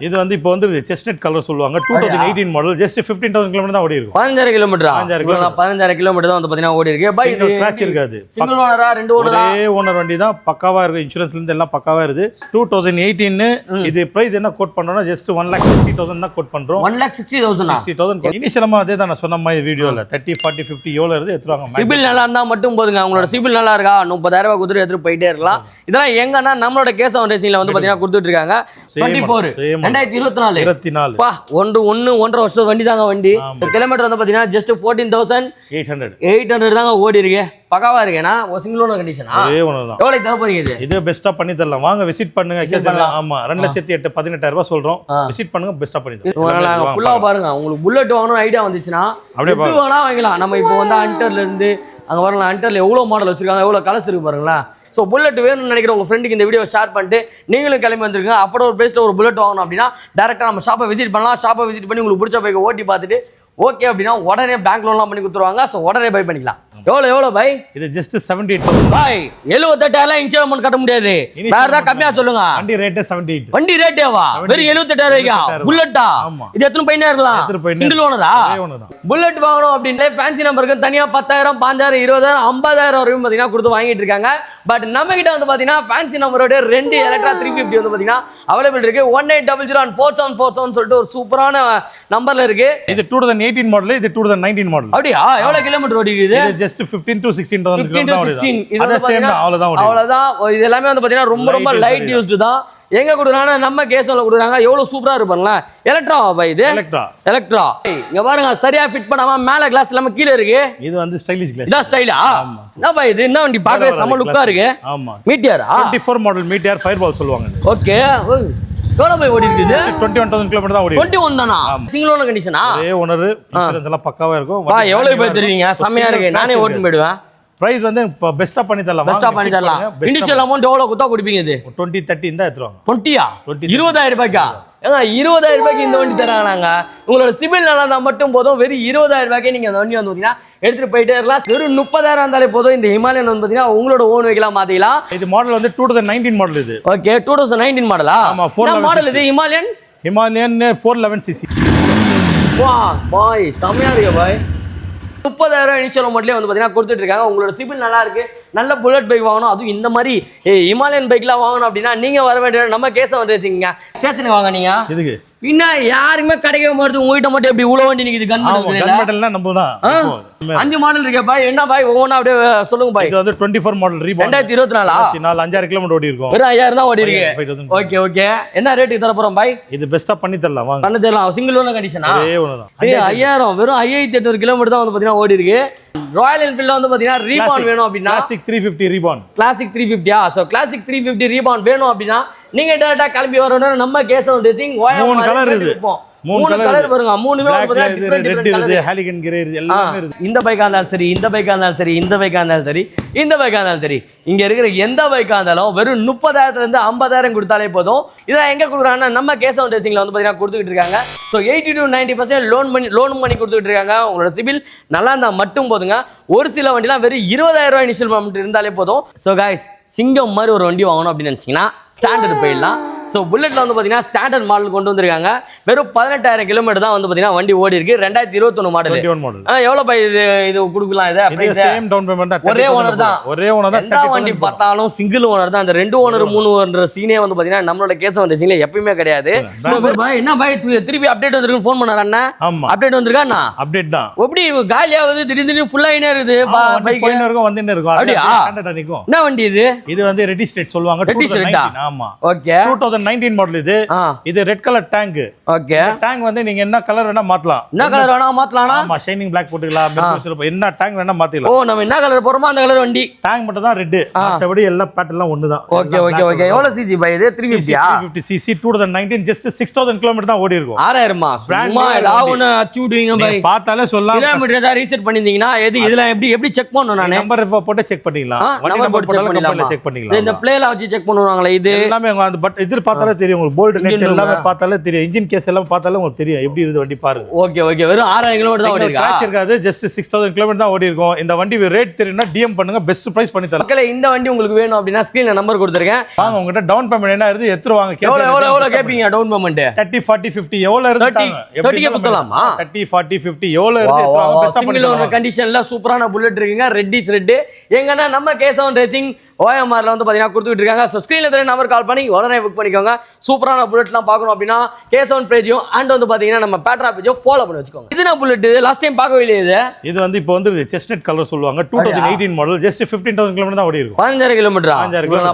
இது வந்து இப்போ வந்து செஸ்ட்நட் கலர் சொல்லுவாங்க 2018 மாடல் ஜஸ்ட் 15000 கிலோமீட்டர் தான் ஓடி இருக்கும் 15000 கிலோமீட்டர் 15000 கிலோமீட்டர் தான் வந்து பாத்தீங்கன்னா ஓடி இருக்கு பை இது ஸ்கிராட்ச் இருக்காது சிங்கிள் ஓனரா ரெண்டு ஓனரா ஒரே ஓனர் வண்டி தான் பக்காவா இருக்கு இன்சூரன்ஸ்ல இருந்து எல்லாம் பக்காவா இருக்கு 2018 இது பிரைஸ் என்ன கோட் பண்றோம்னா ஜஸ்ட் 1,60,000 தான் கோட் பண்றோம் 1,60,000 இனிஷியலமா அதே தான் நான் சொன்ன மாதிரி வீடியோல 30 40 50 எவ்வளவு இருந்து எடுத்துவாங்க சிபில் நல்லா இருந்தா மட்டும் போதுங்க உங்களோட சிபில் நல்லா இருக்கா 30000 ரூபாய் குடுத்து எடுத்து போயிட்டே இருக்கலாம் இதெல்லாம் எங்கன்னா நம்மளோட கேசவன் ரேசிங்ல வந்து பாத்தீங்கன்னா கொடுத்துட்டு இருக்காங்க 24 2024 பா 1.5 வருஷம் வண்டி தாங்க வண்டி கிலோமீட்டர் வந்து பாத்தீங்கன்னா ஜஸ்ட் 14,800 தாங்க ஓடி இருக்கு பக்காவா இருக்கேனா ஒரு சிங்கிள் ஓனர் கண்டிஷனா எவ்வளவு தர போறீங்க இது பெஸ்டா பண்ணி தரலாம் வாங்க விசிட் பண்ணுங்க ஆமா 2,18,000 ரூபாய் சொல்றோம் விசிட் பண்ணுங்க பெஸ்டா பண்ணி தரலாம் ஃபுல்லா பாருங்க உங்களுக்கு புல்லட் வாங்கணும் ஐடியா வந்துச்சுன்னா எப்படி வேணா வாங்கலாம் நம்ம இப்போ வந்து ஹண்டர்ல இருந்து அங்க வரலாம் ஹண்டர்ல எவ்வளவு மாடல் வச்சிருக்காங்க எவ்வளவு கலர்ஸ் இருக்கு பாருங்களா ஸோ புல்லட் வேணும்னு நினைக்கிற உங்கள் ஃப்ரெண்டுக்கு இந்த வீடியோ ஷேர் பண்ணிட்டு நீங்களும் கிளம்பி வந்துருங்க அஃபோர்டபுள் பிரைஸ்ல ஒரு புல்லட் வாங்கணும் அப்படின்னா டேரெக்டாக நம்ம ஷாப்பை விசிட் பண்ணலாம் ஷாப்பை விசிட் பண்ணி உங்களுக்கு பிடிச்ச பைக்கை ஓட்டி பார்த்துட்டு ஓகே அப்படின்னா உடனே பேங்க் லோன்லாம் பண்ணி கொடுத்துருவாங்க ஸோ உடனே பை பண்ணிக்கலாம் எவ்வளோ பை இது ஜஸ்ட் 78,000 பாய் 78,000 இன்ஸ்டால்மெண்ட் கட்ட முடியாது வேற ஏதாவது கம்மியா சொல்லுங்க வண்டி ரேட் 78 வண்டி ரேட்டேவா வெறும் 78,000 ரூபாய்க்கா புல்லட்டா இது எத்தனை பையனா இருக்கலாம் சிங்கிள் ஓனரா புல்லட் வாங்கணும் அப்படின்ட்டு ஃபேன்சி நம்பருக்கு தனியா 10,000 5,000 20,000 50,000 வரையும் பாத்தீங்கன்னா கொடுத்து வாங்கிட்டு இருக்காங்க பட் நம்ம கிட்ட வந்து பாத்தீங்கன்னா ஃபேன்சி நம்பரோட 2 எலக்ட்ரா 350 வந்து பாத்தீங்கன்னா அவைலபிள் இருக்கு 1800 and 4747 சொல்லிட்டு ஒரு சூப்பரான நம்பர்ல இருக்கு இது 2018 மாடல் இது 2019 மாடல் அப்படியா எவ்வளவு கிலோமீட்டர் ஓடிக்குது ஜஸ்ட் 15 to 16,000 கிலோமீட்டர் அவ்வளவுதான் இது எல்லாமே வந்து பாத்தீங்கன்னா ரொம்ப லைட் யூஸ்டு தான் எங்க கொடுக்குறாங்க நம்ம கேஸ்ல கொடுக்குறாங்க எவ்வளவு சூப்பரா இருப்பாங்களா எலக்ட்ரா பை இது எலக்ட்ரா இங்க பாருங்க சரியா ஃபிட் பண்ணாம மேல கிளாஸ் இல்லாம கீழ இருக்கு இது வந்து ஸ்டைலிஷ் கிளாஸ் இதான் ஸ்டைலா என்ன பை இது என்ன வண்டி பார்க்கவே செம லுக்கா இருக்கு ஆமா மீட்டியரா 24 மாடல் மீட்டியர் ஃபயர்பால் சொல்லுவாங்க ஓகே எவ்வளவு போய் ஓடி இருக்குது 21,000 கிலோமீட்டர் தான் ஓடி 21 தானா சிங்கிள் ஓனர் கண்டிஷனா ஒரே ஓனர் இன்சூரன்ஸ் எல்லாம் பக்காவா இருக்கும் பா எவ்வளவு போய் தருவீங்க செமையா இருக்கு நானே ஓட்டி போய்டுவேன் பிரைஸ் வந்து பெஸ்டா பண்ணி தரலாம் இனிஷியல் அமௌண்ட் எவ்வளவு குத்தா கொடுப்பீங்க இது 20 30 தான் எடுத்துவாங்க 20யா 20,000 ரூபாய்க்கா ஏங்க 20,000 ரூபாய்க்கு இந்த வண்டி தராங்க உங்களோட சிபில் நல்லா இருந்தா மட்டும் போதும் வெறும் 20,000 ரூபாய்க்கு நீங்க அந்த வண்டி வந்து பாத்தீங்கன்னா எடுத்துட்டு போயிட்டே இருக்கலாம் வெறும் 30,000 இருந்தாலே போதும் இந்த ஹிமாலயன் வந்து பாத்தீங்கன்னா உங்களோட ஓன் வெஹிக்கிளா மாத்திக்கலாம் இது மாடல் வந்து 2019 மாடல் இது ஓகே 2019 மாடலா ஆமா மாடல் இது ஹிமாலயன் 411cc வா பாய் செமையா இருக்கு பாய் 30,000 இனிஷியல் அமௌண்ட்லேயே வந்து பார்த்தீங்கன்னா கொடுத்துட்டு இருக்காங்க உங்களோட சிபில் நல்லா இருக்கு நல்ல புல்லட் பைக் வாங்கணும் அதுவும் இந்த மாதிரி ஹிமாலயன் பைக்லாம் வாங்கணும் அப்படின்னா நீங்க வர வேண்டிய நம்ம கேசவன் ரேசிங்க ஸ்டேஷனுக்கு வாங்க நீங்க இதுக்கு இன்னும் யாருமே கிடைக்க மாட்டேது உங்ககிட்ட மட்டும் எப்படி இவ்வளோ வண்டி நிக்குது கன் மெடல்லாம் நம்ம தான் 5 மாடல் இருக்கே பாய் என்ன பாய் ஒவ்வொன்றா அப்படியே சொல்லுங்க பாய் இது வந்து 24 மாடல் ரீபான் 2024 5000 கிலோமீட்டர் ஓடி இருக்கும் வெறும் 5000 தான் ஓடி இருக்கு ஓகே ஓகே என்ன ரேட்டுக்கு தர போறோம் பாய் இது பெஸ்டா பண்ணி தரலாம் வாங்க பண்ணி தரலாம் சிங்கிள் ஓனர் கண்டிஷனா ஒரே ஓனர் தான் 5000 வெறும் 5800 கிலோமீட்டர் தான் வந்து பாத்தீங்கன்னா ஓடி இருக்கு ராயல் என்ஃபீல்ட்ல வந்து பாத்தீங்கன்னா ரீபான் வேணும் அப்படின்னா classic 350 reborn classic 350 so classic 350 reborn வேணும் அப்படின்னா நீங்க டைரக்டா கிளம்பி வரணும் நம்ம கேசவன் ரேசிங் மூணு கலர் இருக்கு மூணு கலர் பாருங்க மூணுமே ரெட் இருக்கு ஹாலிகன் கிரே எல்லாமே இருக்கு இந்த பைக்கா இருந்தாலும் சரி இந்த பைக்கா இருந்தாலும் சரி இந்த பைக்கா இருந்தாலும் சரி இந்த பைக்கா இருந்தாலும் சரி இங்க இருக்கிற எந்த பைக்கா இருந்தாலும் வெறும் 30,000 இருந்து 50,000 கொடுத்தாலே போதும் இதெல்லாம் எங்க கொடுக்குறாங்கன்னா நம்ம கேசவன் ரேசிங்ல வந்து பாத்தீங்கன்னா கொடுத்துட்டு இருக்காங்க சோ 80 to 90% லோன் பண்ணி கொடுத்துட்டு இருக்காங்க உங்களோட சிபில் நல்லா இருந்தா மட்டும் போதுங்க ஒரு சில வண்டிலாம் வெறும் 20,000 ரூபாய் இனிஷியல் பேமெண்ட் இருந்தாலே போதும் சோ கைஸ் சிங்கம் மாதிரி ஒரு வண்டி வாங்கணும் அப்படின்னு நினைச்சீங்கன்னா ஸ்டாண்டர்ட் போயிடலாம் ஸோ புல்லட்ல வந்து பார்த்தீங்கன்னா ஸ்டாண்டர்ட் மாடல் கொண்டு வந்திருக்காங்க வெறும் 18,000 கிலோமீட்டர் தான் வந்து பார்த்தீங்கன்னா வண்டி ஓடி இருக்கு 2021 மாடல் எவ்வளோ பை இது கொடுக்கலாம் ஒரே ஓனர் தான் எந்த வண்டி பார்த்தாலும் சிங்கிள் ஓனர் தான் அந்த 2 ஓனர் 3 ஓனர் சீனே வந்து பார்த்தீங்கன்னா நம்மளோட கேசவன் ரேசிங்ல எப்பயுமே கிடையாது என்ன பாய் திருப்பி அப்டேட் வந்திருக்கு ஃபோன் பண்ணாரு அண்ணா அப்டேட் வந்திருக்கா அப்டேட் தான் எப்படி காலியாவது திடீர்னு ஃபுல்லா ஆயினே இருக்குது பைக் வந்துட்டே இருக்கும் அப்படியா என்ன வண்டி இது வந்து ரெடி ஸ்டேட் சொல்லுவாங்க ரெடி ஸ்டேட் ஆமா ஓகே 2019 மாடல் இது red colour tank okay thank வந்து நீங்க என்ன கலர் வேணா மாத்தலாம் என்ன கலர் வேணா மாத்தலாம்னா ஆமா ஷைனிங் black போட்டுக்கலாம் என்ன டேங்க் வேணா மாத்திக்கலாம் ஓ நம்ம என்ன கலர் போறோமோ அந்த கலர் வண்டி டேங்க் மட்டும் தான் ரெட் மத்தபடி எல்லா பேட்டர்ன்லாம் ஒண்ணுதான் ஓகே ஓகே ஓகே எவ்வளவு சிசி பை இது 350 சிசி 2019 ஜஸ்ட் 6000 கிலோமீட்டர் தான் ஓடி இருக்கும் 6000 மா சும்மா ஏதாவது ஒன்னு அச்சு விடுவீங்க பை பார்த்தாலே சொல்லலாம் கிலோமீட்டர் தான் ரீசெட் பண்ணிருந்தீங்கன்னா இதெல்லாம் எப்படி செக் பண்ணனும் நானே நம்பர் போட்டு செக் பண்ணிக்கலாம் நம்பர் போட்டு செக் பண்ணிக்கலாம் செக் பண்ணிக்கலாம் இந்த பிளேல வச்சு செக் பண்ணுவாங்களே இது எல்லாமே அந்த பட் இது பார்த்தாலே தெரியும் உங்களுக்கு, போல்ட் நெட் Engine எல்லாமே room பார்த்தாலே தெரியும், இன்ஜின் கேஸ் எல்லாம் பார்த்தாலே உங்களுக்கு தெரியும் எப்படி இருக்குது வண்டி பாருங்க. ஓகே ஓகே, வெறும் 6000 கிலோமீட்டர் தான் ஓடி இருக்கா? கிராஷ் இருக்காது, ஜஸ்ட் 6000 கிலோமீட்டர் தான் ஓடி இருக்கும். இந்த வண்டி ரேட் தெரியும்னா டிஎம் பண்ணுங்க, பெஸ்ட் பிரைஸ் பண்ணி தரேன். மக்களே இந்த வண்டி உங்களுக்கு வேணும் அப்படின்னா ஸ்கிரீன்ல நம்பர் கொடுத்துருக்கேன், வாங்க. உங்ககிட்ட டவுன் பேமெண்ட் என்ன இருந்து எத்தனை வாங்க எவ்வளவு கேப்பீங்க டவுன் பேமெண்ட்? 30 40 50 எவ்வளவு இருந்து 30 கே குத்தலாமா? 30 40 50 எவ்வளவு இருந்து எத்தனை வாங்க பெஸ்டா பண்ணி சிங்கிள் ஓனர் கண்டிஷன்ல சூப்பரான புல்லட் இருக்குங்க, ரெட்டிஸ் ரெட். எங்கன்னா நம்ம கேசவன் ரேசிங் ஓஎம்ஆர்ல வந்து பாத்தீங்கன்னா கொடுத்துட்டு இருக்காங்க. ஸோ ஸ்கிரீன்ல தெரிய நம்பர் கால் பண்ணி உடனே புக் பண்ணிக்கோங்க. சூப்பரான புல்லட்ஸ்லாம் பார்க்கணும் அப்படின்னா கேசவன் பேஜையும் அண்ட் வந்து பாத்தீங்கன்னா நம்ம பேட்ரா பேஜையும் ஃபாலோ பண்ணி வச்சுக்கோங்க. இது நான் புல்லட் லாஸ்ட் டைம் பார்க்கவே இல்லையே. இது வந்து இப்போ வந்து செஸ்ட்நட் கலர் சொல்லுவாங்க, 2018 மாடல், ஜஸ்ட் 15000 கிலோமீட்டர் தான் ஓடி இருக்கும். 15000 கிலோமீட்டர்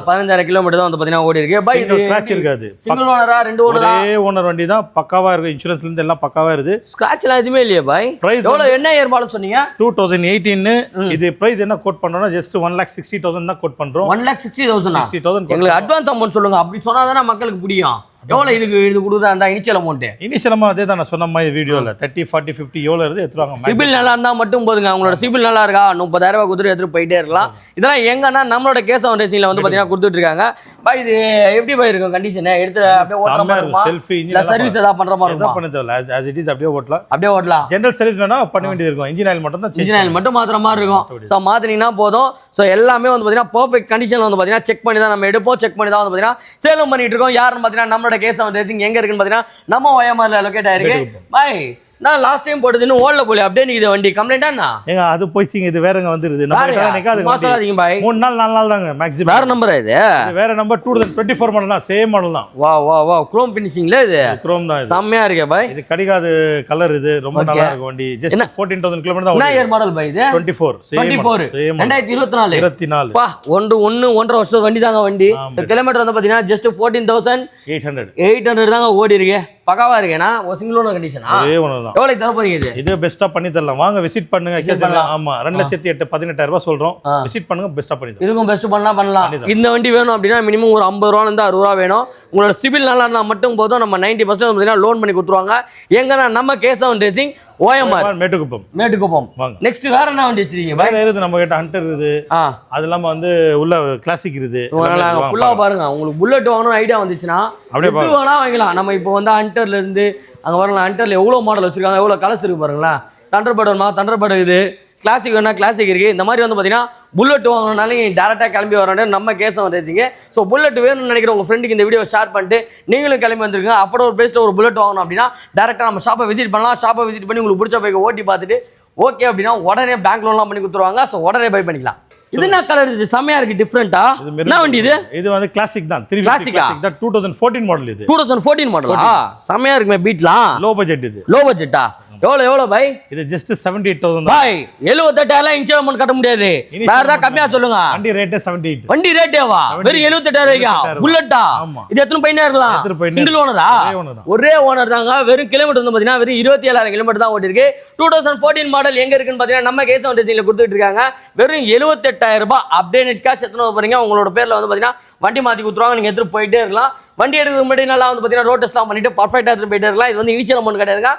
15000 கிலோமீட்டர் தான் வந்து பாத்தீங்கன்னா ஓடி இருக்கு. பை இது ஸ்கிராட்ச் இருக்காது, சிங்கிள் ஓனரா ரெண்டு ஓனரா? ஒரே ஓனர் வண்டி தான், பக்காவா இருக்கு, இன்சூரன்ஸ்ல இருந்து எல்லாம் பக்காவா இருக்கு. ஸ்கிராட்ச்லாம் எதுவுமே இல்லையே பாய். பிரைஸ் எவ்வளவு என்ன இயர் மாடல் சொன்னீங்க? 2018. இது பிரைஸ் என்ன கோட் பண்ணோம்னா ஜஸ்ட் 1,60,000 தான் கோட் பண்றோம். 1,60,000 60,000 எங்களுக்கு அட்வான்ஸ் அமௌண்ட் சொல்லுங்க, அப்படி சொன்னாதானே மக்களுக்கு புரியும். எவ்வளவு இது கொடுத்தா அந்த இனிஷியல் அமௌண்ட்? இனிஷியலமா அதே தான் நான் சொன்ன மாதிரி வீடியோல 30 40 50 எவ்வளவு இருந்து எடுத்துவாங்க. சிபில் நல்லா இருந்தா மட்டும் போதுங்க. உங்களோட சிபில் நல்லா இருக்கா 30,000 ரூபாய் கொடுத்துட்டு எடுத்துட்டு போயிட்டே இருக்கலாம். இதெல்லாம் எங்கன்னா நம்மளோட கேசவன் ரேசிங்ல வந்து பாத்தீங்கன்னா கொடுத்துட்டு இருக்காங்க. பா இது எப்படி போய் இருக்கும் கண்டிஷன்? எடுத்து அப்படியே ஓட்டுற மாதிரி இருக்குமா? செல்ஃபி இல்ல சர்வீஸ் ஏதாவது பண்ற மாதிரி இருக்குமா? பண்ண தேவையில்ல, as it is அப்படியே ஓட்டலாம். அப்படியே ஓட்டலாம். ஜெனரல் சர்வீஸ் வேணா பண்ண வேண்டியது இருக்கும், இன்ஜின் ஆயில் மட்டும் தான் இன்ஜின் ஆயில் மட்டும் மாத்துற மாதிரி இருக்கும். சோ மாத்தினீங்கன்னா போதும். சோ எல்லாமே வந்து பாத்தீங்கன்னா பெர்ஃபெக்ட் கண்டிஷன்ல வந்து பாத்தீங்கன்னா செக் பண்ணி தான் நம்ம எடுப்போம். செக் பண்ணி தான் வந்து பாத்தீங்கன்னா சேலம் பண்ணிட்டு இருக்கோம். யாருன்னு பாத்தீங்கன்னா நம்மளோட கேசவன் ரேசிங் எங்க இருக்குன்னு பாத்தீங்கன்னா நம்ம ஓஎம்ஆர்ல லொகேட் ஆயிருக்கு. பாய் நான் லாஸ்ட் டைம் போட்டது இன்னும் ஓடல போல, அப்படியே நீங்க வண்டி கம்ப்ளைண்டா? ஏங்க அது போய்ச்சிங்க, இது வேறங்க வந்துருது. நம்ம கிட்ட நிக்காது மாத்தாதீங்க பாய். 3 நாள் 4 நாள் தாங்க மேக்ஸிமம். வேற நம்பர் இது வேற நம்பர் 2024 மாடல் தான், சேம் மாடல் தான். வா வா வா, குரோம் ஃபினிஷிங்ல இது குரோம் தான், செம்மையா இருக்கு பாய். இது கடிகாது கலர், இது ரொம்ப நல்லா இருக்கு வண்டி. ஜஸ்ட் 14,000 கிலோமீட்டர் தான். என்ன இயர் மாடல் பாய் இது? 24 2024 பா. 1.5 வருஷம் வண்டி தாங்க. வண்டி கிலோமீட்டர் வந்து பாத்தீங்கன்னா ஜஸ்ட் 14,800 தாங்க ஓடி இருக்கு. பக்காவா இருக்கேனா? ஒரு சிங்கிள் ஓனர் கண்டிஷனா? ஒரே ஓனர் தான். எவ்வளவு தர போறீங்க இது? இது பெஸ்டா பண்ணி தரலாம், வாங்க விசிட் பண்ணுங்க. ஆமா 2,08,18,000 ரூபாய் சொல்றோம், விசிட் பண்ணுங்க, பெஸ்டா பண்ணி தரலாம். இதுக்கும் பெஸ்ட் பண்ணலாம். இந்த வண்டி வேணும் அப்படின்னா மினிமம் ஒரு 50 ரூபாயில இருந்து 60 ரூபா வேணும். உங்களோட சிபில் நல்லா இருந்தா மட்டும் போதும். நம்ம 90% லோன் பண்ணி கொடுத்துருவாங்க. எங்கன்னா நம்ம Kesavan racing OMR Mettukuppam. Next வேற என்ன வண்டி வச்சிருக்கீங்க பாய்? வேற இருக்கு, நம்ம கிட்ட ஹண்டர் இருக்குது, அது இல்லாம வந்து உள்ள கிளாசிக் இருக்குது. ஃபுல்லா பாருங்க. உங்களுக்கு புல்லட் வாங்கணும் ஐடியா வந்துச்சுன்னா அப்படியே வேணா வாங்கலாம். நம்ம இப்போ வந்து ஹண்டர்ல இருந்து அங்க வரலாம். ஹண்டர்ல எவ்வளவு மாடல் வச்சிருக்காங்க, எவ்வளவு கலர்ஸ் இருக்கு பாருங்களேன். தண்டர்பர்ட் வேணுமா தண்டர்பர்ட் இருக்குது, கிளாசிக் வேணா கிளாசிக் இருக்கு. இந்த மாதிரி வந்து பாத்தீங்கன்னா புல்லட் வாங்கணும்னாலும் டேரக்டா கிளம்பி வரணும் நம்ம கேசவன் ரேசிங்க. ஸோ புல்லட் வேணும்னு நினைக்கிற உங்க ஃப்ரெண்டுக்கு இந்த வீடியோ ஷேர் பண்ணிட்டு நீங்களும் கிளம்பி வந்துருங்க. அஃபோர்டபுள் பிரைஸ்ல ஒரு புல்லட் வாங்கணும் அப்படின்னா டேரக்டா நம்ம ஷாப்பை விசிட் பண்ணலாம். ஷாப்பை விசிட் பண்ணி உங்களுக்கு பிடிச்ச பைக்கை ஓட்டி பார்த்துட்டு ஓகே அப்படின்னா உடனே பேங்க் லோன்லாம் பண்ணி கொடுத்துருவாங்க. ஸோ உடனே பை பண்ணிக்கலாம். இது என்ன கலர்? இது செமையா இருக்கு, டிஃபரெண்டா. என்ன வண்டி இது? இது வந்து கிளாசிக் தான், 350 கிளாசிக் தான், 2014 மாடல். இது 2014 மாடலா? செமையா இருக்குமே. பீட்லாம் லோ பட்ஜெட். இது லோ பட்ஜெட்டா? எவ்வளவு பாய்? இது ஜஸ்ட் 78,000 பாய். 78,000 இன்ஸ்டால்மென்ட் கட்ட முடியாது. வேற ஏதாவது கம்மியா சொல்லுங்க. வண்டி ரேட் 78. வண்டி ரேட்டேவா? வெறும் 78,000 புல்லட்டா? இது எத்தனை பையனா இருக்கலாம்? சிங்கிள் ஓனரா? ஒரே ஓனர் தாங்க. வெறும் கிலோமீட்டர் வந்து பாத்தீங்கன்னா வெறும் 27,000 கிலோமீட்டர் தான் ஓடி இருக்கு. 2014 மாடல் எங்க இருக்குன்னு பாத்தீங்கன்னா நம்ம கேசவன் ரேசிங்ல கொடுத்துட்டு இருக்காங்க. வெறும் 78,000 ரூபாய். அப்படியே நெட் காசு எத்தனை போறீங்க உங்களோட பேர்ல வந்து பாத்தீங்கன்னா வண்டி மாத்தி கொடுத்துருவாங்க. நீங்க எடுத்துட்டு போயிட்டே இருக்கலாம். வண்டி எடுக்கிறது முன்னாடி நல்லா வந்து பாத்தீங்கன்னா ரோட் டெஸ்ட்லாம் பண்ணிட்டு பர்ஃபெக்ட்டா எடுத்துட்டு போயிட்டே இருக்கலாம். இது வந்து இனிஷியல் அமௌண்ட் கிடையாதுங்க.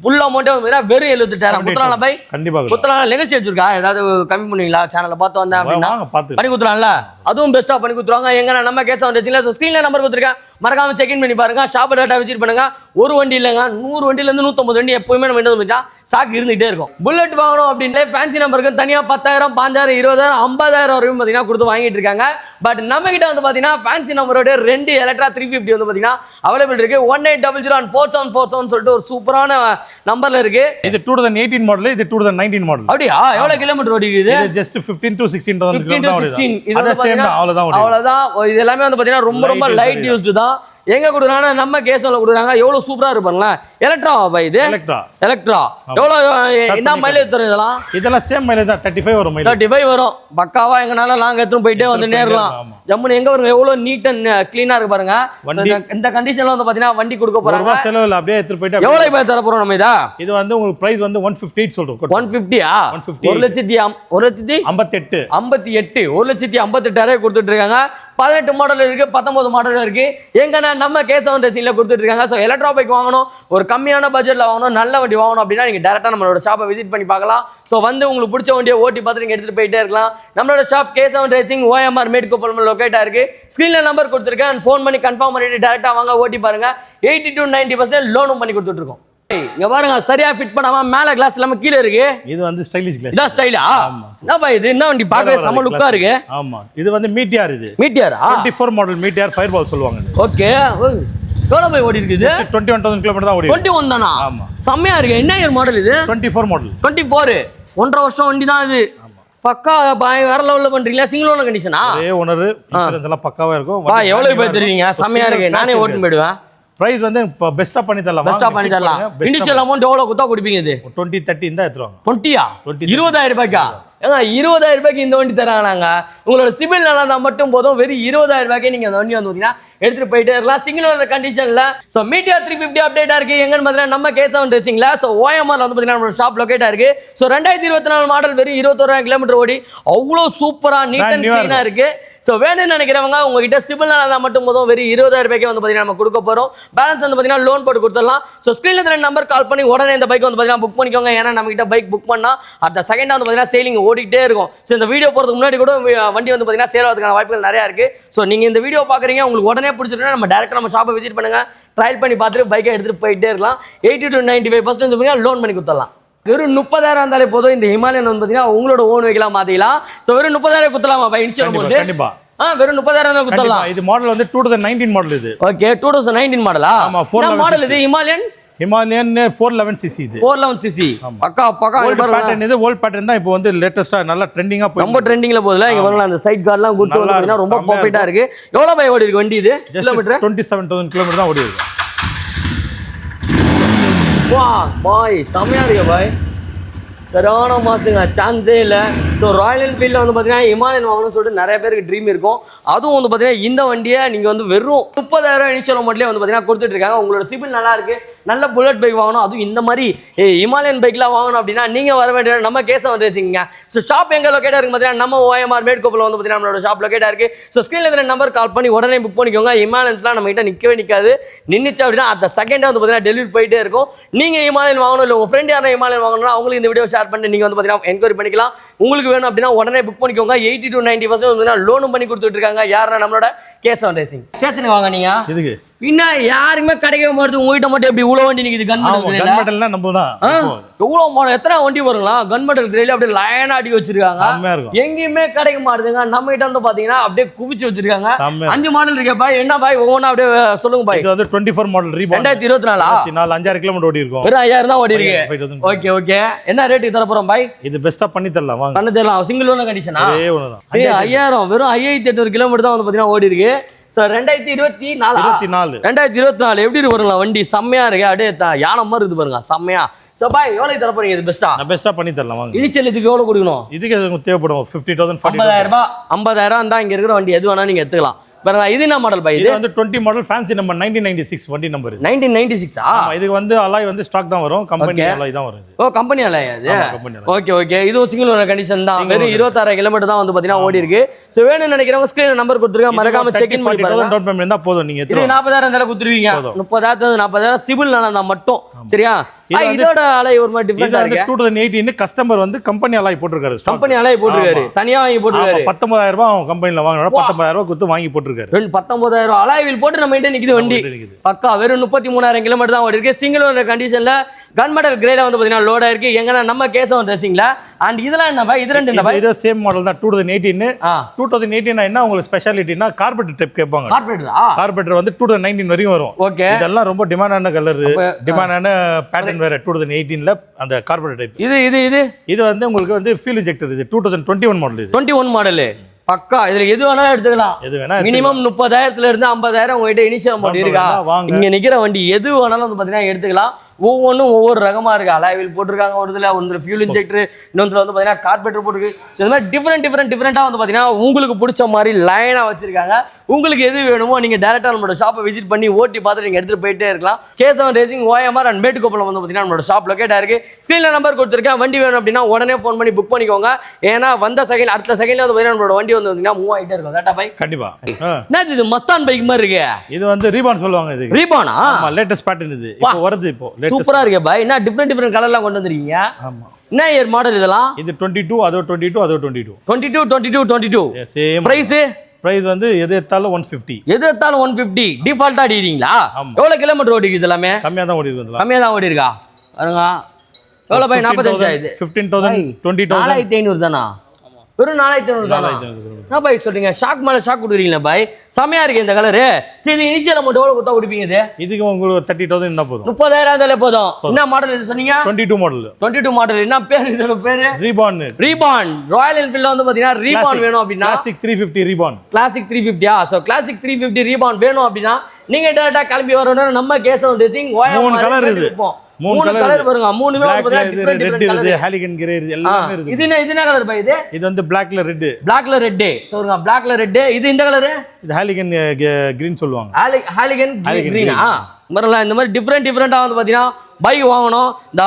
ஃபுல் அமௌண்ட்டே வந்து வெறும் 78,000. குத்துறாங்களா பாய்? கண்டிப்பா குத்துறாங்க. நிகழ்ச்சி வச்சிருக்கா ஏதாவது கம்மி பண்ணுவீங்களா? சேனல்ல பார்த்து வந்தேன் அப்படின்னா பண்ணி குத்துறாங்கல்ல, அதுவும் பெஸ்டா பண்ணி குத்துறாங்க. எங்கன்னா நம்ம கேசவன் ரேசிங்ல ஸ்கிரீன்ல நம்பர் கொடுத்துருக்கேன், மறக்காம செக் இன் பண்ணி பாருங்க. ஷாப் டேட்டா விசிட் பண்ணுங்க. ஒரு வண்டி இல்லைங்க, 100 வண்டியில இருந்து 150 வண்டி எப்பவுமே நம்ம வந்து ஸ்டாக் இருந்துகிட்டே இருக்கும். புல்லட் வாங்கணும் அப்படின்ட்டு ஃபேன்சி நம்பருக்கு தனியா 10,000 5,000 20,000 50,000 வரையும் பாத்தீங்கன்னா கொடுத்து வாங்கிட்டு இருக்காங்க. பட் நம்ம கிட்ட வந்து பாத்தீங்கன்னா ஃபேன்சி நம்பரோட 2 எலக்ட்ரா 350 வந்து பாத்தீங்கன்னா அவைலபிள் இருக்கு. 1800 and 4747 சொல்லிட்டு ஒரு சூப்பரான நம்பர்ல இருக்கு. இது 2018 மாடல், இது 2019 மாடல். அப்படியா? எவ்வளவு கிலோமீட்டர் ஓடிக்குது? இது ஜஸ்ட் 15 to 16,000 கிலோமீட்டர். இது அவ்வளவுதான். இது எல்லாமே வந்து பாத்தீங்கன்னா ரொம்ப லைட் யூஸ்டு தான். எங்க கொடுக்குறாங்க? நம்ம கேசவன்ல கொடுக்குறாங்க. எவ்வளவு சூப்பரா இருப்பாங்களா? எலக்ட்ராவா பாய் இது? எலக்ட்ரா. எவ்வளவு என்ன மைலேஜ் தரும் இதெல்லாம்? இதெல்லாம் சேம் மைலேஜ் தான், 35 வரும். 35 வரும். பக்காவா எங்கனால லாங் எடுத்துட்டு போயிட்டே வந்து நேரலாம். ஜம்முன்னு எங்க வருங்க, எவ்வளவு நீட் அண்ட் கிளீனா இருக்கு பாருங்க. இந்த கண்டிஷன்ல வந்து பாத்தீங்கன்னா வண்டி கொடுக்க போறாங்க. செலவுல அப்படியே எடுத்துட்டு போயிட்டு எவ்வளவு பே தர போறோம் நம்ம? இது வந்து உங்களுக்கு பிரைஸ் வந்து 158 சொல்றோம். 150ஆ? 1,58,000 1,58,000 1,58,000 கொடுத்துட்டு இருக்காங்க. 18 மாடல் இருக்கு, 19 மாடல் இருக்கு. எங்கன்னா நம்ம K7 ரேசிங்ல கொடுத்துட்டு இருக்காங்க. ஸோ எலக்ட்ரா பைக் வாங்கணும், ஒரு கம்மியான பட்ஜெட்ல வாங்கணும், நல்ல வண்டி வாங்கணும் அப்படின்னா நீங்க டேரக்டா நம்மளோட ஷாப்பை விசிட் பண்ணி பார்க்கலாம். ஸோ வந்து உங்களுக்கு பிடிச்ச வண்டியை ஓட்டி பார்த்து நீங்க எடுத்துட்டு போயிட்டே இருக்கலாம். நம்மளோட ஷாப் K7 ரேசிங் OMR மேட்கோப்பல் லொகேட்டா இருக்கு. ஸ்கிரீன்ல நம்பர் கொடுத்துருக்கேன், ஃபோன் பண்ணி கன்ஃபார்ம் பண்ணிட்டு டேரக்டா வாங்க, ஓட்டி பாருங்க. 80 to 90% லோனும் பண்ணி கொடுத்துட்டு இருக்கோம். இங்க பாருங்க, சரியா ஃபிட் பண்ணாம மேல கிளாஸ் இல்லாம கீழ இருக்கு. இது வந்து ஸ்டைலிஷ் கிளாஸ். இதான் ஸ்டைலா? என்ன பா இது? என்ன வண்டி பார்க்கவே செம லுக்கா இருக்கு. ஆமா, இது வந்து மீட்டியார். இது மீட்டியாரா? 24 மாடல் மீட்டியார் ஃபயர்பால் சொல்லுவாங்க. ஓகே. எவ்வளவு போய் ஓடி இருக்குது? 21,000 கிலோமீட்டர் தான் ஓடி. 21 தானா? ஆமா, செம்மையா இருக்கு. என்ன இயர் மாடல் இது? 24 மாடல். 24 1.5 வருஷம் வண்டி தான் இது. பக்கா பாய், வேற லெவல்ல பண்றீங்களா? சிங்கிள் ஓனர் கண்டிஷனா? ஒரே ஓனர், இன்சூரன்ஸ் எல்லாம் பக்காவா இருக்கும். பா எவ்வளவு போய் தருவீங்க? செம்மையா இருக்கு. நானே ஓட்டி போய்டுவேன். பிரைஸ் வந்து இப்ப பெஸ்டா பண்ணி தரலாம். பெஸ்டா பண்ணி தரலாம். இனிஷியல் அமௌண்ட் எவ்வளவு குத்தா கொடுப்பீங்க? இது 20-30 தான் எடுத்துவாங்க. 20யா? 20,000 ரூபாய்க்கா? ஏங்க 20,000 ரூபாய்க்கு இந்த வண்டி தராங்க. உங்களோட சிபில் நல்லா இருந்தா மட்டும் போதும். வெறும் 20,000 ரூபாய்க்கு நீங்க அந்த வண்டி வந்து பாத்தீங்கன்னா எடுத்துட்டு போயிட்டே இருக்கலாம், சிங்கிள் ஓனர் கண்டிஷன்ல. சோ மீடியா 350 அப்டேட்டா இருக்கு. எங்கன்னு பாத்தீங்கன்னா நம்ம K7 ரேசிங்ல. சோ OMR வந்து பாத்தீங்கன்னா நம்ம ஷாப் லொகேட்டா இருக்கு. சோ 2024 மாடல், வெறும் 21,000 கிலோமீட்டர் ஓடி அவ்வளோ சூப்பரா நீட் அண்ட் கிளீனா இருக்கு. ஸோ வேணும்னு நினைக்கிறவங்க உங்ககிட்ட சிபில் நல்லா மட்டும் போதும். வெறும் 20,000 ரூபாய்க்கு வந்து பார்த்தீங்கன்னா நம்ம கொடுக்க போகிறோம். பேலன்ஸ் வந்து பார்த்தீங்கன்னா லோன் போட்டு கொடுத்துடலாம். ஸோ ஸ்க்ரீனில் 2 நம்பர் கால் பண்ணி உடனே இந்த பைக் வந்து பார்த்தீங்கன்னா புக் பண்ணிக்கோங்க. ஏன்னா நம்ம கிட்ட பைக் புக் பண்ணால் அடுத்த செகண்ட் வந்து பார்த்தீங்கன்னா சேலிங் ஓடிட்டே இருக்கும். ஸோ இந்த வீடியோ போகிறதுக்கு முன்னாடி கூட வண்டி வந்து பார்த்தீங்கன்னா சேல் ஆகிறதுக்கான வாய்ப்புகள் நிறையா இருக்குது. ஸோ நீங்கள் இந்த வீடியோ பார்க்குறீங்க, உங்களுக்கு உடனே பிடிச்சிருக்குன்னா நம்ம டேரக்டாக நம்ம ஷாப்பை விசிட் பண்ணுங்க, ட்ரையல் பண்ணி பார்த்துட்டு பைக்கை எடுத்துகிட்டு போயிட்டே இருக்கலாம். 80 to 95% லோன் பண்ணி கொடுத்துடலாம். வெறும் 30,000 இருந்தாலே போதும். இந்த ஹிமாலயன் வந்து பார்த்தீங்கன்னா உங்களோட ஓன் வெஹிக்கிளாக மாற்றிக்கலாம். ஸோ வெறும் 30,000 குத்தலாமா பை? இன்ஷூரன்ஸ் அமௌண்ட் கண்டிப்பா வெறும் 30,000 தான் குத்தலாம். இது மாடல் வந்து 2019 மாடல். இது ஓகே, 2019 மாடலா? ஆமா, மாடல் இது ஹிமாலயன் 411 cc. இது 411 cc. பக்கா ஓல்ட் பேட்டர்ன். இது ஓல்ட் பேட்டர்ன் தான் இப்போ வந்து லேட்டஸ்டா நல்லா ட்ரெண்டிங்கா போய் ரொம்ப ட்ரெண்டிங்ல போகுதுல. இங்க பாருங்க, அந்த சைட் கார்லாம் குத்து வந்து ரொம்ப பெர்ஃபெக்ட்டா இருக்கு. எவ்வளவு பை ஓடி இருக்கு வண்டி? இது கிலோமீட்டர் 27,000 கிலோமீட்டர் தான் ஓடி இருக்கு. வா பாய், செமையா இருக்கு பாய். சரியான மாசுங்க, சான்ஸே இல்லை. ஸோ ராயல் என்ஃபீல்டில் வந்து பார்த்தீங்கன்னா ஹிமாலயன் வாங்கணும்னு சொல்லிட்டு நிறைய பேருக்கு ட்ரீம் இருக்கும். அதுவும் வந்து பார்த்தீங்கன்னா இந்த வண்டியை நீங்கள் வந்து வெறும் 30,000 இனிஷியல் அமௌண்ட்லேயே வந்து பார்த்தீங்கன்னா கொடுத்துட்டு இருக்காங்க. உங்களோட சிபில் நல்லா இருக்கு, நல்ல புல்லட் பைக் வாங்கணும், அதுவும் இந்த மாதிரி ஹிமாலயன் பைக்லாம் வாங்கணும் அப்படின்னா நீங்கள் வர வேண்டிய நம்ம K7 ரேசிங்க. ஸோ ஷாப் எங்கே லொக்கேட்டாக இருக்கு பார்த்தீங்கன்னா நம்ம OMR மேட்கோப்பில் வந்து பார்த்தீங்கன்னா நம்மளோட ஷாப் லொக்கேட்டாக இருக்கு. ஸோ ஸ்க்ரீனில் இருக்கிற நம்பர் கால் பண்ணி உடனே புக் பண்ணிக்கோங்க. ஹிமாலயன்ஸ்லாம் நம்ம கிட்ட நிற்கவே நிற்காது. நின்றுச்சு அப்படின்னா அடுத்த செகண்டே வந்து பார்த்தீங்கன்னா டெலிவரி போயிட்டே இருக்கும். நீங்கள் ஹிமாலயன் வாங்கணும், இல்லை உங்கள் ஃப்ரெண்ட் யாரும் ஹிமாலயன் வாங்கணும்னா அவங்களுக்கு இந்த வீடியோ ஷேர் பண்ணி நீங்கள் வந்து பார்த்தீங்கன்னா என்கொயரி பண்ணிக்கலாம். உங்களுக்கு வேணும் அப்படின்னா உடனே புக் பண்ணிக்கோங்க. 80 to 90% லோனும் பண்ணி கொடுத்துட்டு இருக்காங்க. யாரா நம்மளோட K7 ரேசிங். ஸ்டேஷனுக்கு வாங்க நீங்க. இதுக்கு பின்ன யாருமே கிடைக்கவே மாட்டேங்குது. உங்ககிட்ட மட்டும் எப்படி இவ்வளவு வண்டி நிக்குது? கன் மெட்டல்னா நம்ம தான். எவ்வளவு மாடல், எத்தனை வண்டி வருங்களா? கன் மெட்டல் கிரேல அப்படியே லைனா அடி வச்சிருக்காங்க. எங்கேயுமே கிடைக்க மாட்டேங்குதுங்க. நம்ம கிட்ட வந்து பாத்தீங்கன்னா அப்படியே குவிச்சு வச்சிருக்காங்க. 5 மாடல் இருக்கே பாய். என்ன பாய் ஒவ்வொன்றா அப்படியே சொல்லுங்க பாய். இது வந்து 24 மாடல் ரீபாண்ட் 2024 5,000 கிலோமீட்டர் ஓடி இருக்கும். வெறும் 5,000 தான் ஓடி இருக்கு. Okay okay. என்ன ரேட்டுக்கு தர போறோம் பாய்? இது பெஸ்டா பண்ணி தரலாம், வாங்க பண்ணி தரலாம். Single owner கண்டிஷனா? 5,000 வெறும் 5,800 கிலோமீட்டர் தான் வந்து பாத்தீங்கன்னா ஓடி இருக்கு. ஸோ 2024 எப்படி இருக்கு பாருங்களா வண்டி? செம்மையா இருக்கு. அப்படியே யானை மாதிரி இருக்குது பாருங்க, செம்மையா. ஸோ பாய் எவ்வளோ தர போறீங்க? இது பெஸ்ட்டா பண்ணி தரலாம், வாங்க. இனிஷியல் இதுக்கு எவ்வளோ கொடுக்கணும்? இதுக்கு தேவைப்படும் 50,000 50,000 ரூபாய். 50,000 தான் இங்க இருக்கிற வண்டி. எது வேணா நீங்க எடுத்துக்கலாம். இது என்ன மாடல் பை? இது வந்து 20 மாடல் ஃபேன்சி நம்பர் 1996 வண்டி நம்பர். 1996 ஆமா. இதுக்கு வந்து அலாய் வந்து ஸ்டாக் தான் வரும், கம்பெனி அலாய் தான் வரும். ஓ கம்பெனி அலாய் அது. Okay okay. இதுவும் சிங்கிள் ஓனர் கண்டிஷன் தான். வெறும் 26,000 கிலோமீட்டர் தான் வந்து பாத்தீங்கன்னா ஓடி இருக்கு. சோ வேணும்னு நினைக்கிறவங்க ஸ்கிரீன்ல நம்பர் கொடுத்துருங்க, மறக்காம செக் இன் பண்ணி பாருங்க. டவுன் பேமெண்ட் இருந்தா போதும். நீங்க 40,000 தர கொடுத்துருவீங்க. 30,000 40,000 சிபில் நல்லா மட்டும். சரியா? இதோட அலாய் ஒரு மாதிரி டிஃபரெண்டா இருக்கு. 2018 கஸ்டமர் வந்து கம்பெனி அலாய் போட்டுருக்காரு. கம்பெனி அலாய் போட்டுருக்காரு, தனியா வாங்கி போட்டுருக்காரு. 19,000 ரூபாய் கம்பெனில வாங்குறா. 19,000 ரூபாய் கொடுத்து வாங்கி போட்டுருக்காரு. 19,000 அலாய் வீல் போட்டு நம்ம கிட்ட நிக்குது வண்டி. பக்கா வெறும் 33,000 கிலோமீட்டர் தான் ஓடி இருக்கு. சிங்கிள் ஓனர் கண்டிஷன்ல கன் மெட்டல் கிரேடா வந்து பாத்தீங்கன்னா லோடா இருக்கு. எங்கன்னா நம்ம K7 ரேசிங்ல. அண்ட் இதெல்லாம் என்ன பாய்? இது ரெண்டு என்ன பாய்? இது சேம் மாடல் தான். 2018 2018 என்ன உங்களுக்கு ஸ்பெஷாலிட்டினா கார்பெட்டர் டைப் கேட்பாங்க. கார்பெட்டர் வந்து 2019 வரைக்கும் வரும். ஓகே. இதெல்லாம் ரொம்ப டிமாண்டான கலர், டிமாண்டான பேட்டர்ன் வேற. 2018ல அந்த கார்பெட்டர் டைப். இது வந்து உங்களுக்கு வந்து ஃபியூல் இன்ஜெக்டர். இது 2021 மாடல். இது 21 மாடல். பக்கா. இதுல எது வேணாலும் எடுத்துக்கலாம். மினிமம் 30,000 இருந்து 50,000 உங்ககிட்ட இனிஷியல் அமௌண்ட் இருக்கா? இங்க நிக்கிற வண்டி எது வேணாலும் வந்து பாத்தீங்கன்னா எடுத்துக்கலாம். ஒவ்வொன்றும் ஒவ்வொரு ரகமா இருக்கு. அலாய் வீல் போட்டிருக்காங்க, ஒரு இதுல வந்து ஃபியூல் இன்ஜெக்டர், இன்னொன்று வந்து பாத்தீங்கன்னா கார்பெட்டர் போட்டிருக்கு. ஸோ இந்த மாதிரி டிஃப்ரெண்டா வந்து பாத்தீங்கன்னா உங்களுக்கு பிடிச்ச மாதிரி லைனா வச்சிருக்காங்க. உங்களுக்கு எது வேணுமோ நீங்க டேரக்டா நம்மளோட ஷாப்பை விசிட் பண்ணி ஓட்டி பார்த்து நீங்க எடுத்துட்டு போயிட்டே இருக்கலாம். K7 ரேசிங் OMR அண்ட் மேட்டுக்கோப்பலம் வந்து பாத்தீங்கன்னா நம்மளோட ஷாப் லொகேட் ஆயிருக்கு. ஸ்கிரீன்ல நம்பர் கொடுத்துருக்கேன். வண்டி வேணும் அப்படின்னா உடனே ஃபோன் பண்ணி புக் பண்ணிக்கோங்க. ஏன்னா வந்த செகண்ட் அடுத்த செகண்ட்ல வந்து பாத்தீங்கன்னா நம்மளோட வண்டி வந்து பாத்தீங்கன்னா மூவ் ஆயிட்டே இருக்கும். கரெக்டா பை? கண்டிப்பா. என்ன இது மஸ்தான் பைக் மாதிரி இருக்கு? இது வந்து ரீபான் சொல்லுவாங்க. இது ரீபானா? ஆமா, லேட்டஸ்ட் பேட்டர்ன் இது. இப்போ வருது. இப்போ சூப்பரா இருக்கு பை. என்ன டிஃபரெண்ட் கலர்லாம் கொண்டு வந்திருக்கீங்க? ஆமா. என்ன இயர் மாடல் இதெல்லாம்? இது 22, அதோ 22, அதோ 22. சேம் பிரைஸ் வந்து எது எடுத்தாலும் 150. எது எடுத்தாலும் 150. டிஃபால்ட்டா அடிக்கிறீங்களா? எவ்வளவு கிலோமீட்டர் ஓடிக்கு இது எல்லாமே? கம்மியா தான் ஓடி இருக்கு. கம்மியா தான் ஓடி இருக்கா? பாருங்க எவ்வளவு பை? 45,000. 15,000, 20,000. 4,500 தானா? வெறும் 4,500 தானா? என்ன பை சொல்றீங்க? ஷாக் மேல ஷாக் கொடுக்குறீங்களா பை? செமையா இருக்கு இந்த கலரு. சரி, இனிஷியல் அமௌண்ட் எவ்வளவு கொடுத்தா கொடுப்பீங்க இது? இதுக்கு உங்களுக்கு 30,000 இருந்தா போதும். 30,000 இருந்தாலே போதும். என்ன மாடல் இது சொன்னீங்க? 22 மாடல். 22 மாடல். என்ன பேர் இதோட பேரு? ரீபான். ராயல் என்ஃபீல்ட்ல வந்து பாத்தீங்கன்னா ரீபான் வேணும் அப்படின்னா classic 350 reborn. Classic 350. So classic 350 reborn வேணும் அப்படின்னா நீங்க டேரக்டா கிளம்பி வரணும். நம்ம K7 ரேசிங் மூணு கலர் இருக்கு. மூணு கலர் பாருங்க. மூணுமே டிஃபரெண்ட் கலர். ஹாலிகன் கிரே எல்லாமே இருக்கு. இது என்ன கலர் பை இது? இது வந்து blackல ரெட். blackல ரெட். சொல்லுங்க blackல ரெட். இது இந்த கலர்? இது ஹாலிகன் கிரீன் சொல்லுவாங்க. ஹாலிகன் கிரீனா? மரலாம் இந்த மாதிரி டிஃபரெண்டா வந்து பாத்தீங்கன்னா பைக் வாங்கணும். இந்த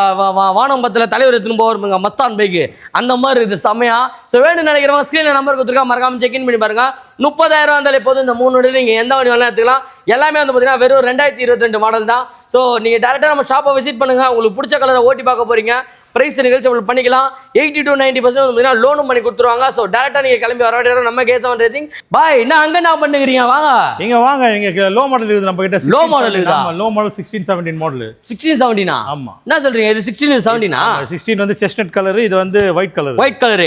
வானம்பத்தில் தலைவர் எடுத்துன்னு போவாருங்க மஸ்தான் பைக்கு, அந்த மாதிரி இது செமையா. ஸோ வேணும்னு நினைக்கிறவங்க ஸ்க்ரீனில் நம்பர் கொடுத்துருக்கா, மறக்காம செக்இன் பண்ணி பாருங்க. 30,000 இருந்தாலே போதும். இந்த 3 வண்டி நீங்கள் எந்த வண்டி வேணாலும் எடுத்துக்கலாம். எல்லாமே வந்து பார்த்தீங்கன்னா வெறும் 2022 மாடல் தான். ஸோ நீங்கள் டேரெக்டாக நம்ம ஷாப்பை விசிட் பண்ணுங்க. உங்களுக்கு பிடிச்ச கலரை ஓட்டி பார்க்க போறீங்க. பிரைஸ் நிகழ்ச்சி பண்ணிக்கலாம். 80 to 90% லோனும் பண்ணி கொடுத்துருவாங்க. ஸோ டேரெக்டாக நீங்கள் கிளம்பி வர வேண்டிய நம்ம K7 ரேசிங். பாய் என்ன அங்கே என்ன பண்ணுறீங்க? வாங்க நீங்க வாங்க. நீங்க லோ மாடல் இருக்குது நம்ம கிட்ட. லோ மாடல் இருக்குதா? Low model 16, 17 model. 16, 17. ஆமா. என்ன சொல்றீங்க? இது 16, 17. 16 வந்து செஸ்ட்நட் கலர், இது வந்து ஒயிட் கலர். White colour.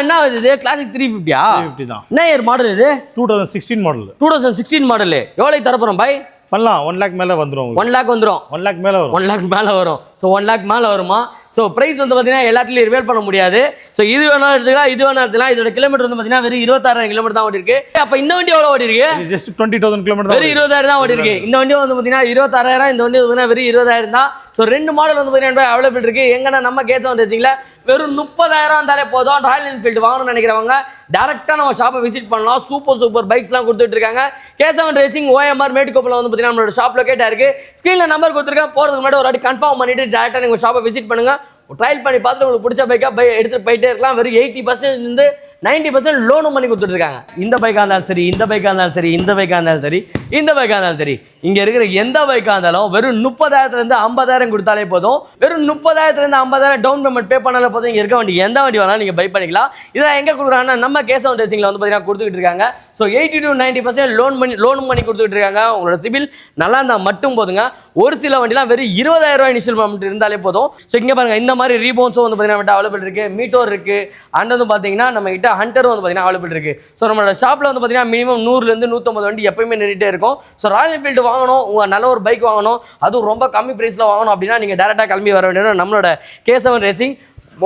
என்ன இது? கிளாசிக் 350. 350 தான். என்ன இயர் மாடல் இது? 2016 மாடல். 2016 மாடல். எவ்வளவு தரப்போறோம் பாய்? பண்ணலாம். 1 lakh மேல வந்துரும். 1 lakh வந்துரும். 1 lakh மேல வரும். 1 lakh மேல வரும். ஸோ 1 lakh மேல வருமா? ஸோ பிரைஸ் வந்து பார்த்தீங்கன்னா எல்லாத்துலையும் ரிவேல் பண்ண முடியாது. ஸோ இது வேணாலும் எடுத்துக்கலாம், இது வேணாலும் எடுத்துக்கலாம். இதோட கிலோமீட்டர் வந்து பார்த்தீங்கன்னா வெறும் 26,000 கிலோமீட்டர் தான் ஓடி இருக்கு. அப்போ இந்த வண்டி எவ்வளோ ஓடி இருக்கு? Just 20,000 kilometre. வெறும் 20,000 தான் ஓடி இருக்கு. இந்த வண்டி வந்து பார்த்தீங்கன்னா 26,000. இந்த வண்டி வந்து வெறும் 20,000 தான். ஸோ 2 மாடல் வந்து பார்த்தீங்கன்னா அவைலபிள் இருக்கு. எங்கன்னா நம்ம K7 ரேசிங்ல வெறும் 30,000 இருந்தாலே போதும். ராயல் என்ஃபீல்டு வாங்கணும்னு நினைக்கிறவங்க டேரக்டா நம்ம ஷாப்பை விசிட் பண்ணலாம். சூப்பர் பைக்ஸ்லாம் கொடுத்துட்டு இருக்காங்க. K7 ரேசிங் OMR மேட்டுக்கோப்பலம் வந்து பார்த்தீங்கன்னா நம்மளோட ஷாப் லொகேட் ஆயிருக்கு. ஸ்கிரீன்ல நம்பர் கொடுத்துருக்கேன். போறதுக்கு முன்னாடி ஒரு வாட்டி கன்ஃபார்ம் பண்ணிட்டு டேரக்டா நீங்க ஷாப்பை விசிட் பண்ணுங்க. ட்ரையல் பண்ணி பார்த்துட்டு உங்களுக்கு பிடிச்ச பைக்கா எடுத்துட்டு போயிட்டே இருக்கலாம். வெறும் 80% இருந்து 90% லோனும் பண்ணி கொடுத்துட்டு இருக்காங்க. இந்த பைக்கா இருந்தாலும் சரி, இந்த பைக்கா இருந்தாலும் சரி, இந்த பைக்கா இருந்தாலும் சரி, இந்த பைக்கா இருந்தாலும் சரி, இங்க இருக்கிற எந்த பைக்கா இருந்தாலும் வெறும் 30,000 இருந்து 50,000 கொடுத்தாலே போதும். வெறும் 30,000 இருந்து 50,000 டவுன் பேமெண்ட் பே பண்ணாலே போதும். இங்க இருக்க வண்டி எந்த வண்டி வேணாலும் நீங்க பை பண்ணிக்கலாம். இதெல்லாம் எங்க கொடுக்குறாங்கன்னா நம்ம K7 ரேசிங்ல வந்து பாத்தீங்கன்னா கொடுத்துட்டு இருக்காங்க. ஸோ 80 to 90% லோன் பண்ணி கொடுத்துட்டு இருக்காங்க. உங்களோட சிபில் நல்லா இருந்தா மட்டும் போதுங்க. ஒரு சில வண்டிலாம் வெறும் 20,000 இனிஷியல் பேமெண்ட் இருந்தாலே போதும். ஸோ இங்க பாருங்க, இந்த மாதிரி ரீபோன்ஸும் வந்து பாத்தீங்கன்னா அவைலபிள் இருக்கு. மீட்டோர் இருக்கு. அண்ட் வந்து பாத்தீங்கன்னா நம்ம கிட்ட ஹண்டரும் வந்து பாத்தீங்கன்னா அவைலபிள் இருக்கு. ஸோ நம்மளோட ஷாப்ல வந்து பாத்தீங்கன்னா மினிமம் 100 இருந்து 150 வண்டி எப்பயுமே நின்றுட்டே இருக்கும். ஸோ ராயல் என்ஃபீல்டு வாங்கணும், உங்க நல்ல ஒரு பைக் வாங்கணும், அதுவும் ரொம்ப கம்மி பிரைஸ்ல வாங்கணும் அப்படின்னா நீங்க டேரக்டா கிளம்பி வர வேண்டிய நம்மளோட K7 ரேசிங்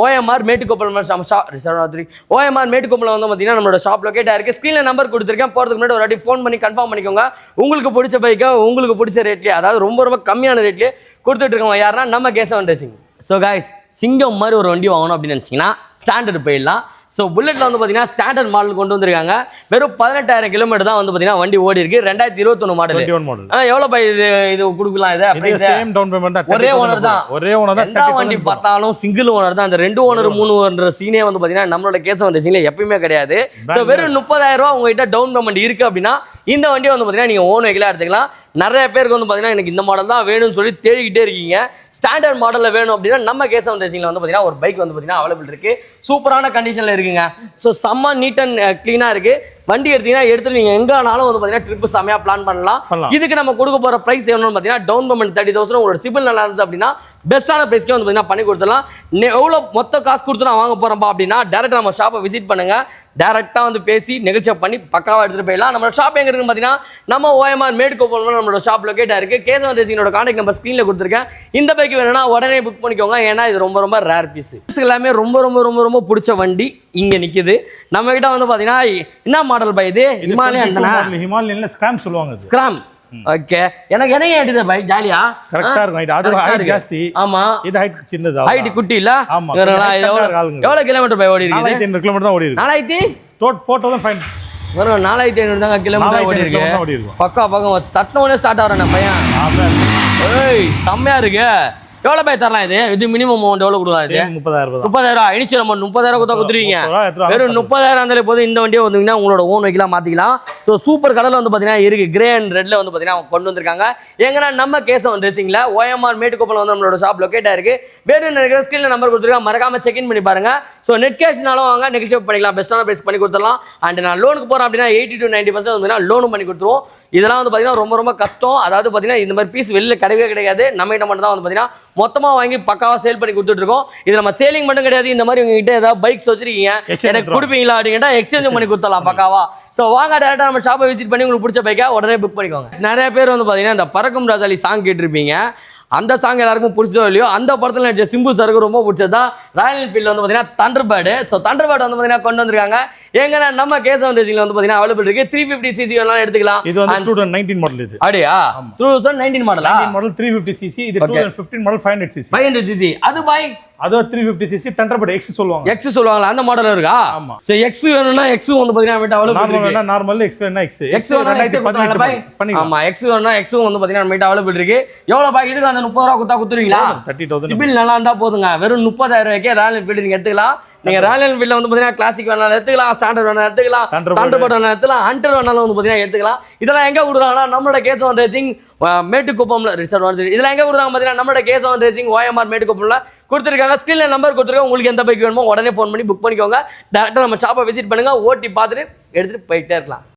OMR மேட்டுக்கோப்பலம் OMR மேட்டுக்கோப்பலம் வந்து பார்த்தீங்கன்னா நம்மளோட ஷாப் லொகேட் ஆயிருக்கு. ஸ்க்ரீனில் நம்பர் கொடுத்துருக்கேன். போகிறதுக்கு முன்னாடி ஒரு வாட்டி ஃபோன் பண்ணி கன்ஃபார்ம் பண்ணிக்கோங்க. உங்களுக்கு பிடிச்ச பைக்கை உங்களுக்கு பிடிச்ச ரேட்லேயே, அதாவது ரொம்ப கம்மியான ரேட்லேயே கொடுத்துட்டு இருக்கோம். யாருன்னா நம்ம K7 ரேசிங். ஸோ காய்ஸ், சிங்கம் மாதிரி ஒரு வண்டி வாங்கணும் அப்படின்னு நினச்சிங்கன்னா ஸ்டாண்டர்டு போயிடலாம். ஸோ புல்லெட்டில் வந்து பார்த்தீங்கன்னா ஸ்டாண்டர்ட் மாடல் கொண்டு வந்திருக்காங்க. வெறும் 18,000 கிலோமீட்டர் தான் வந்து பார்த்தீங்கன்னா வண்டி ஓடி இருக்கு. 2021 மாடல். எவ்வளோ பை இது கொடுக்கலாம்? ஒரே ஓனர் தான். எந்த வண்டி பார்த்தாலும் சிங்கிள் ஓனர் தான். அந்த 2 ஓனர் 3 ஓனர் சீனே வந்து பார்த்தீங்கன்னா நம்மளோட K7 ரேசிங்ல எப்பயுமே கிடையாது. ஸோ வெறும் 30,000 ரூபா உங்ககிட்ட டவுன் பேமெண்ட் இருக்கு அப்படின்னா இந்த வண்டியை வந்து பார்த்தீங்கன்னா நீங்கள் ஓன் வெஹிக்கிளாக எடுத்துக்கலாம். நிறைய பேருக்கு வந்து பார்த்தீங்கன்னா எனக்கு இந்த மாடல் தான் வேணும்னு சொல்லி தேடிக்கிட்டே இருக்கீங்க. ஸ்டாண்டர்ட் மாடலில் வேணும் அப்படின்னா நம்ம K7 ரேசிங்ல வந்து பார்த்தீங்கன்னா ஒரு பைக் வந்து பார்த்தீங்கன்னா அவைலபிள் இருக்கு. சூப்பரான கண்டிஷனில் இருக்குங்க. ஸோ செம்ம நீட் அண்ட் க்ளீனாக இருக்கு. வண்டி எடுத்தீங்கன்னா எடுத்துட்டு நீங்க எங்கனாலும் வந்து பார்த்தீங்கன்னா ட்ரிப் செமையா பிளான் பண்ணலாம். இதுக்கு நம்ம கொடுக்க போற பிரைஸ் என்னன்னு பார்த்தீங்கன்னா டவுன் பேமெண்ட் 30,000. உங்களோட சிபில் நல்லா இருந்தது அப்படின்னா பெஸ்ட்டான பிரைஸ்க்கே வந்து பார்த்தீங்கன்னா பண்ணி கொடுத்துடலாம். எவ்வளோ மொத்த காசு கொடுத்து நான் வாங்க போறேன்பா அப்படின்னா டேரக்டாக நம்ம ஷாப்பை விசிட் பண்ணுங்க. டேரக்டாக வந்து பேசி நெகோசியேட் பண்ணி பக்காவாக எடுத்துகிட்டு போயிடலாம். நம்மளோட ஷாப் எங்கே இருக்குன்னு பார்த்தீங்கன்னா நம்ம OMR மேட்டுக்கோப்பலம் நம்மளோட ஷாப் லொகேட் ஆயிருக்கு. K7 ரேசிங்கோட கான்டாக்ட் நம்பர் ஸ்க்ரீனில் கொடுத்துருக்கேன். இந்த பைக் வேணும்னா உடனே புக் பண்ணிக்கோங்க. ஏன்னா இது ரொம்ப ரேர் பீஸ். எல்லாமே ரொம்ப பிடிச்ச வண்டி இங்கே நிற்குது. நம்ம கிட்ட வந்து பார்த்தீங்கன்னா என்ன மாடல் பை இது? ஹிமாலயன்ல ஸ்கிராம் சொல்லுவாங்க. ஸ்கிராம் ஓகே எனக்கு என்ன எடுத்த பைக் ஜாலியா கரெக்டா இருக்கும் height. அது height ஜாஸ்தி, ஆமா இது height சின்னது. ஹைட் குட்டி இல்ல ஆமா. எவ்வளவு கிலோமீட்டர் பை ஓடி இருக்குது? 4500 கிலோமீட்டர் தான் ஓடி இருக்கு. 4500 4500 வரும். 4500 தாங்க கிலோமீட்டர் ஓடி இருக்கு. பக்கா பக்கம் தட்டினோடனே ஸ்டார்ட் ஆகிறேன் பையன். ஏய் செம்மையா இருக்கு. எவ்வளவு பை தரலாம் இது? இது மினிமம் அமௌண்ட் எவ்வளவு கொடுக்கலாம்? இது 30000 இனிஷியல் அமௌண்ட் 30000 கொடுத்தா கொடுத்துருவீங்க. வெறும் 30000 இருந்தாலே போதும். இந்த வண்டியை வந்தீங்கன்னா உங்களோட ஓன் வெஹிக்கிளா மாத்திக்கலாம். ஸோ சூப்பர் கலர்ல வந்து பாத்தீங்கன்னா இருக்கு. கிரே அண்ட் ரெட்ல வந்து பாத்தீங்கன்னா கொண்டு வந்திருக்காங்க. எங்கன்னா நம்ம கேசவன் ரேசிங்ல OMR மேட்டுக்குப்பம் வந்து நம்மளோட ஷாப் லொகேட் ஆயிருக்கு. வேறு நிறைய ஸ்கிரீன்ல நம்பர் கொடுத்துருக்காங்க, மறக்காம செக் இன் பண்ணி பாருங்க. ஸோ நெட் கேஷ்னாலும் வாங்க, நெகோஷியேட் பண்ணிக்கலாம், பெஸ்ட்டான பிரைஸ் பண்ணி கொடுத்துடலாம். அண்ட் நான் லோனுக்கு போறேன் அப்படின்னா 80 to 90% வந்து லோனும் பண்ணி கொடுத்துருவோம். இதெல்லாம் வந்து பாத்தீங்கன்னா ரொம்ப ரொம்ப கஷ்டம். அதாவது பாத்தீங்கன்னா இந்த மாதிரி பீஸ் வெளியில கிடையவே கிடையாது. நம்ம கிட்ட மட்டும் தான் வந்து பாத்தீங்கன்னா மொத்தமா வாங்கி பக்காவா சேல் பண்ணி கொடுத்துட்டு இருக்கோம். இது நம்ம சேலிங் மட்டும் கிடையாது. இந்த மாதிரி உங்ககிட்ட ஏதாவது பைக்ஸ் வச்சிருக்கீங்க, எனக்கு கொடுப்பீங்களா அப்படின்னா எக்ஸ்சேஞ்ச் பண்ணி கொடுத்துடலாம் பக்காவா. ஸோ வாங்க டேரக்டா நம்ம ஷாப்பை விசிட் பண்ணி உங்களுக்கு பிடிச்ச பைக்கை உடனே புக் பண்ணிக்கோங்க. நிறைய பேர் வந்து பாத்தீங்கன்னா இந்த பறக்கும் ராஜாலி சாங் கேட்டிருப்பீங்க. அந்த சாங் எல்லாருக்கும் பிடிச்சதோ இல்லையோ, அந்த படத்தில் நடிச்ச சிம்பு சாருக்கு ரொம்ப பிடிச்சது தான் ராயல் என்ஃபீல்டு வந்து பார்த்தீங்கன்னா தண்டர்பேர்டு. ஸோ தண்டர்பேர்டு வந்து பார்த்தீங்கன்னா கொண்டு வந்திருக்காங்க. எங்கன்னா நம்ம கேசவன் ரேசிங்ல வந்து பார்த்தீங்கன்னா அவைலபிள் இருக்கு. 350cc எல்லாம் எடுத்துக்கலாம். இது வந்து 2019 மாடல். இது அப்படியா? 2019 மாடலா? Model 350cc. இது 2015 மாடல் 500cc. 500cc அது பை அது 350cc தண்டர்பேர்டு X சொல்லுவாங்க. X சொல்லுவாங்க. அந்த மாடல் இருக்கா? ஆமா. சோ X வேணும்னா X வந்து பாத்தீங்கன்னா நம்மட்ட அவைலபிள் இருக்கு. நார்மல் X வேணும்னா X. X வேணும்னா X பண்ணிக்கலாம். ஆமா X வேணும்னா X வந்து பாத்தீங்கன்னா நம்மட்ட அவைலபிள் இருக்கு. எவ்வளவு பாக்கி இருக்கு? அந்த 30000 கொடுத்தா குத்துறீங்களா? 30000 சிபில் நல்லா இருந்தா போதுங்க. வெறும் 30000 ரூபாய்க்கு ராயல் என்ஃபீல்டு நீங்க எடுத்துக்கலாம். நீங்க ராயல் என்ஃபீல்ட்ல வந்து பாத்தீங்கன்னா கிளாசிக் வேணாலும் எடுத்துக்கலாம், ஸ்டாண்டர்ட் வேணாலும் எடுத்துக்கலாம், தண்டர்பேர்டு வேணாலும் எடுத்துக்கலாம், ஹண்டர் வேணாலும் வந்து பாத்தீங்கன்னா எடுத்துக்கலாம். இதெல்லாம் எங்க கொடுக்குறாங்கன்னா நம்மளோட கேசவன் ரேசிங் மேட்டுக்குப்பம்ல ரிசர்வ் வந்து இதெல்லாம் எங்க கொடுக்குறாங்க பாத்தீங்கன்னா நம்மளோட கேசவன் ரேசிங் OMR மேட்டுக்குப்பம்ல கொடுத்துருக்காங்க. ஸ்கிரீன்ல நம்பர் கொடுத்துருக்காங்க. உங்களுக்கு எந்த பைக் வேணுமோ உடனே ஃபோன் பண்ணி புக் பண்ணிக்கோங்க. டேரக்டா நம்ம ஷாப்பை விசிட் பண்ணுங்க, ஓட்டி பார்த்துட்டு எடுத்துட்டு போயிட்டே இருக்கலாம்.